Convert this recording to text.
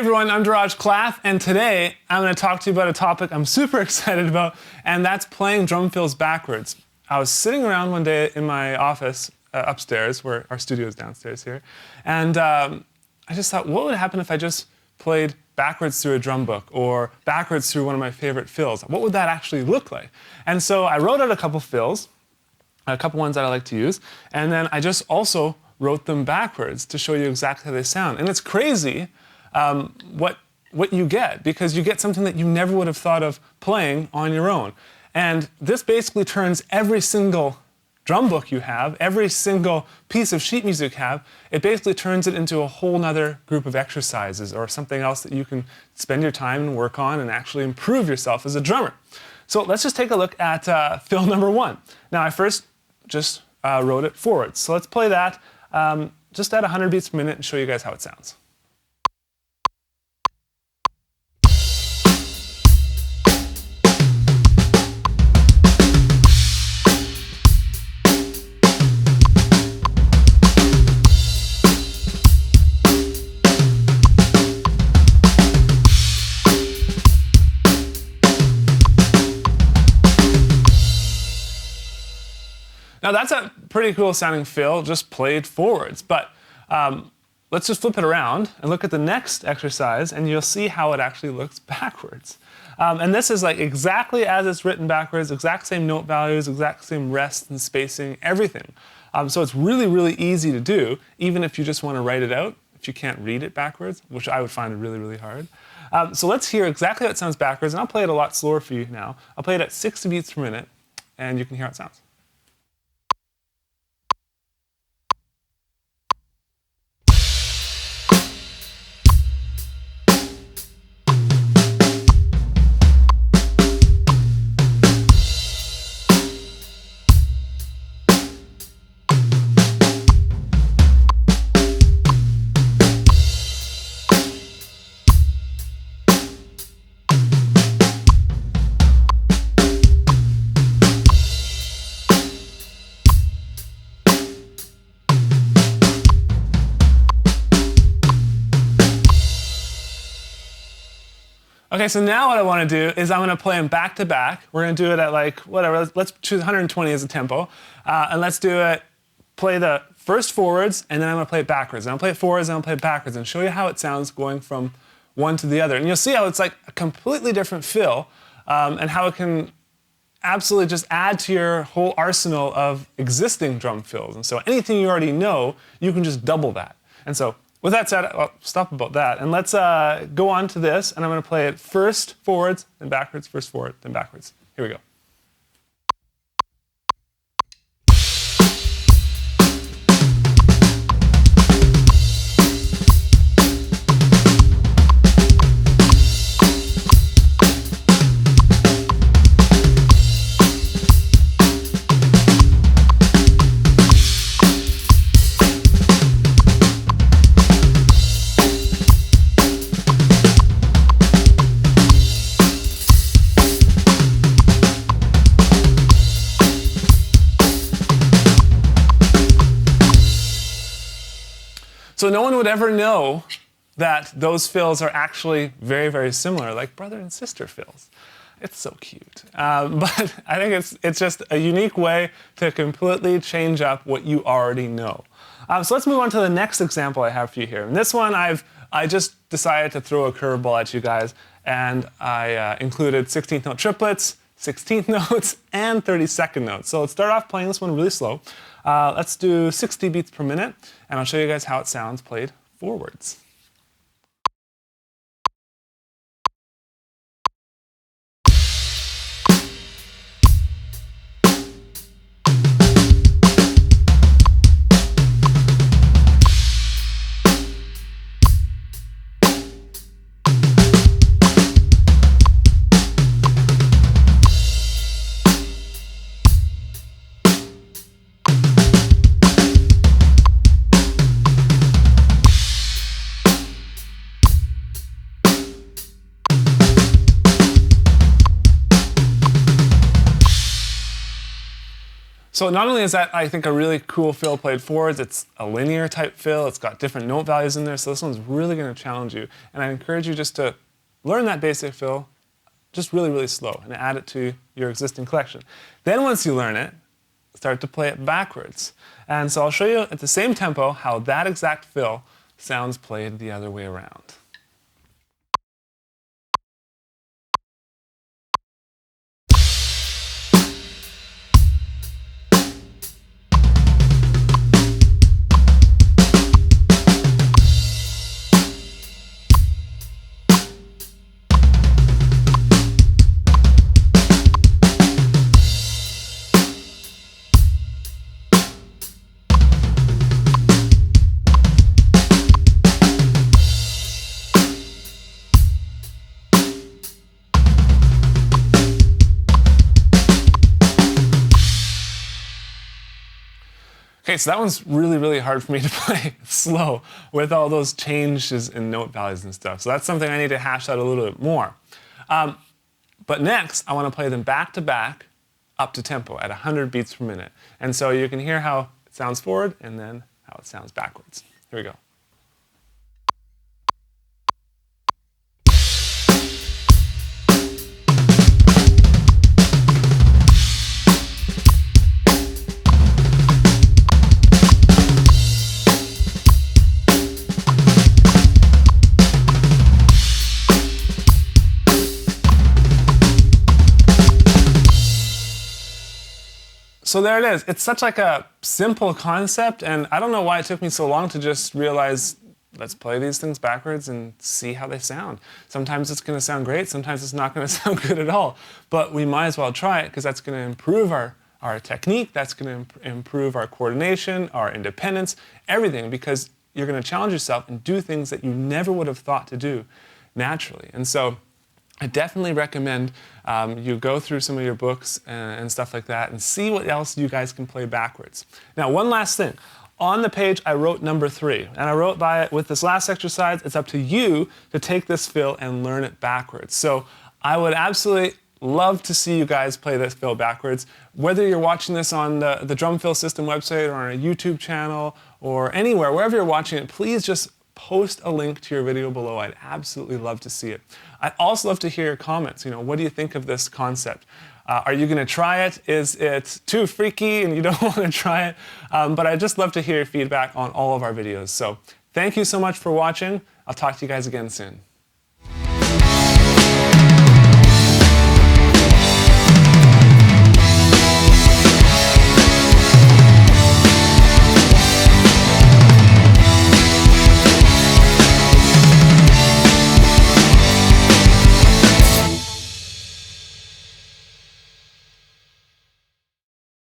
everyone, I'm Daraj Klaff, and today I'm going to talk to you about a topic I'm super excited about, and that's playing drum fills backwards. I was sitting around one day in my office upstairs, where our studio is downstairs here, and I just thought, what would happen if I just played backwards through a drum book or backwards through one of my favorite fills? What would that actually look like? And so I wrote out a couple fills, a couple ones that I like to use, and then I just also wrote them backwards to show you exactly how they sound. And it's crazy what you get, because you get something that you never would have thought of playing on your own. And this basically turns every single drum book you have, every single piece of sheet music you have, it basically turns it into a whole nother group of exercises or something else that you can spend your time and work on and actually improve yourself as a drummer. So let's just take a look at fill number one. Now I first just wrote it forwards. So let's play that just at 100 beats per minute and show you guys how it sounds. Now that's a pretty cool sounding fill, just played forwards, but let's just flip it around and look at the next exercise and you'll see how it actually looks backwards. And this is like exactly as it's written backwards, exact same note values, exact same rest and spacing, everything. So it's really, really easy to do, even if you just want to write it out, if you can't read it backwards, which I would find really, really hard. So let's hear exactly how it sounds backwards, and I'll play it a lot slower for you now. I'll play it at 60 beats per minute, and you can hear how it sounds. Okay, so now what I want to do is I'm going to play them back to back. We're going to do it at like, whatever, let's choose 120 as a tempo. And let's do it, play the first forwards, and then I'm going to play it backwards. And I'll play it forwards, and I'll play it backwards, and show you how it sounds going from one to the other. And you'll see how it's like a completely different fill, and how it can absolutely just add to your whole arsenal of existing drum fills. And so anything you already know, you can just double that. And so with that said, I'll stop about that, and let's go on to this, and I'm going to play it first forwards, then backwards, first forward, then backwards. Here we go. So no one would ever know that those fills are actually very, very similar, like brother and sister fills. It's so cute. But I think it's just a unique way to completely change up what you already know. So let's move on to the next example I have for you here. And this one I just decided to throw a curveball at you guys, and I included 16th note triplets, 16th notes, and 32nd notes. So let's start off playing this one really slow. Let's do 60 beats per minute, and I'll show you guys how it sounds played forwards. So not only is that, I think, a really cool fill played forwards, it's a linear type fill, it's got different note values in there, so this one's really going to challenge you. And I encourage you just to learn that basic fill, just really, really slow, and add it to your existing collection. Then once you learn it, start to play it backwards. And so I'll show you at the same tempo how that exact fill sounds played the other way around. Okay, so that one's really, really hard for me to play slow with all those changes in note values and stuff. So that's something I need to hash out a little bit more. But next, I want to play them back to back up to tempo at 100 beats per minute. And so you can hear how it sounds forward and then how it sounds backwards. Here we go. So there it is. It's such like a simple concept, and I don't know why it took me so long to just realize, let's play these things backwards and see how they sound. Sometimes it's going to sound great, sometimes it's not going to sound good at all. But we might as well try it because that's going to improve our technique, that's going to improve our coordination, our independence, everything, because you're going to challenge yourself and do things that you never would have thought to do naturally. And so I definitely recommend you go through some of your books and stuff like that and see what else you guys can play backwards. Now, one last thing. On the page, I wrote number 3, and I wrote by it with this last exercise. It's up to you to take this fill and learn it backwards. So I would absolutely love to see you guys play this fill backwards. Whether you're watching this on the Drum Fill System website or on a YouTube channel or anywhere, wherever you're watching it, please just post a link to your video below. I'd absolutely love to see it. I'd also love to hear your comments. What do you think of this concept? Are you going to try it? Is it too freaky and you don't want to try it? But I'd just love to hear your feedback on all of our videos. So thank you so much for watching. I'll talk to you guys again soon.